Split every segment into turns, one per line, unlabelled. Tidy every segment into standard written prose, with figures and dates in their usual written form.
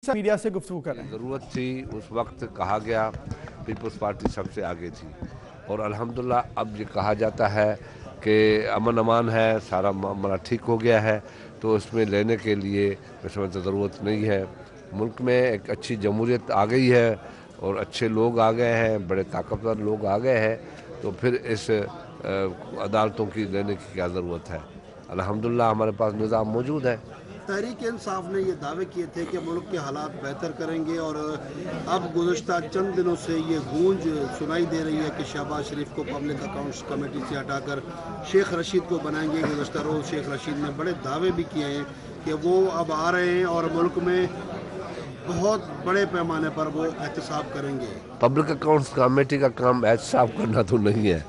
Media से गुफ्तगू कर रहे हैं।
ज़रूरत थी, उस वक्त कहा गया, पीपल्स पार्टी सबसे आगे थी और अल्हम्दुलिल्लाह अब ये कहा जाता है कि अमन अमान है, सारा मामला ठीक हो गया है, तो इसमें लेने के लिए मैं समझता ज़रूरत नहीं है। मुल्क में एक अच्छी जमहूरियत आ गई है और अच्छे लोग आ गए हैं, बड़े ताकतवर लोग आ गए हैं, तो फिर इस अदालतों की लेने की क्या ज़रूरत है। अल्हम्दुलिल्लाह हमारे पास निज़ाम मौजूद है।
तहरीक इंसाफ ने ये दावे किए थे कि मुल्क के हालात बेहतर करेंगे और अब गुज़श्ता चंद दिनों से ये गूंज सुनाई दे रही है कि शहबाज शरीफ को पब्लिक अकाउंट्स कमेटी से हटाकर शेख रशीद को बनाएंगे। गुज़श्ता रोज़ शेख रशीद ने बड़े दावे भी किए हैं कि वो अब आ रहे हैं और मुल्क में बहुत बड़े पैमाने पर वो एहतसाब करेंगे।
पब्लिक अकाउंट्स कमेटी का काम एहतसाब करना तो नहीं है।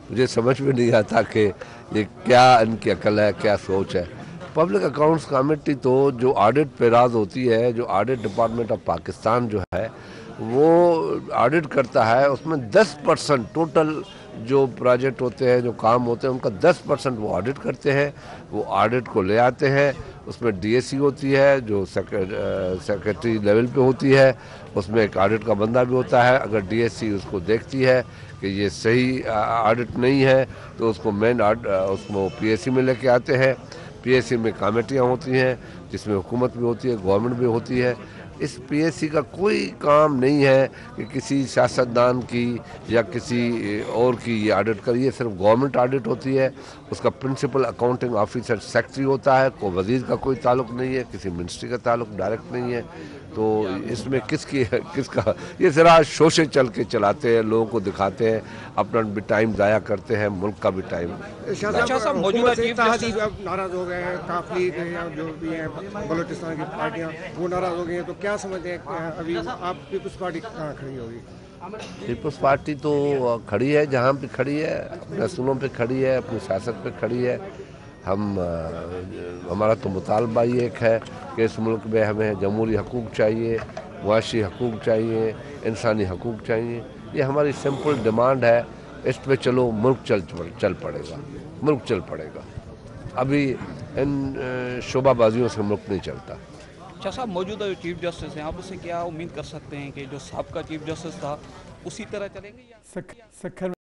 मुझे समझ में नहीं आता कि ये क्या इनकी अकल है, क्या सोच है। पब्लिक अकाउंट्स कमेटी तो जो ऑडिट पे राज होती है, जो ऑडिट डिपार्टमेंट ऑफ पाकिस्तान जो है वो ऑडिट करता है, उसमें 10% टोटल जो प्रोजेक्ट होते हैं, जो काम होते हैं, उनका 10% वो ऑडिट करते हैं। वो ऑडिट को ले आते हैं, उसमें डीएससी होती है जो सेक्रेटरी लेवल पे होती है, उसमें एक ऑडिट का बंदा भी होता है। अगर डीएससी उसको देखती है कि ये सही ऑडिट नहीं है तो उसको उसको पीएससी में लेके आते हैं। पीएससी में कमेटियाँ होती हैं जिसमें हुकूमत भी होती है, गवर्नमेंट भी होती है। इस पीएससी का कोई काम नहीं है कि किसी सियासतदान की या किसी और की ये ऑडिट करिए। सिर्फ गवर्नमेंट ऑडिट होती है, उसका प्रिंसिपल अकाउंटिंग ऑफिसर सेक्रेटरी होता है, को वजीर का कोई ताल्लुक नहीं है, किसी मिनिस्ट्री का ताल्लुक डायरेक्ट नहीं है। तो इसमें किसका ये ज़रा शोशे चल के चलाते हैं, लोगों को दिखाते हैं, अपना भी टाइम ज़ाया करते हैं, मुल्क का भी टाइम।
मौजूदा नाराज हो गए हैं, काफी जो भी हैं बलूचिस्तान की पार्टियां वो नाराज हो गई हैं, तो क्या समझते हैं अभी आप पीपल्स पार्टी कहाँ खड़ी होगी?
पीपल्स पार्टी तो खड़ी है जहाँ पे खड़ी है, अपने असूलों पे खड़ी है, अपनी सियासत पे खड़ी है। हमारा तो मुतालबा ही एक है कि इस मुल्क में हमें जमहूरी हकूक़ चाहिए, मुआशी हकूक़ चाहिए, इंसानी हकूक़ चाहिए। ये हमारी सिंपल डिमांड है। इस पे चलो मुल्क चल पड़ेगा। अभी इन शोबाबाजियों से मुल्क नहीं चलता।
अच्छा साहब, मौजूदा जो चीफ जस्टिस हैं, आप उससे क्या उम्मीद कर सकते हैं कि जो साहब का चीफ जस्टिस था उसी तरह चलेंगे या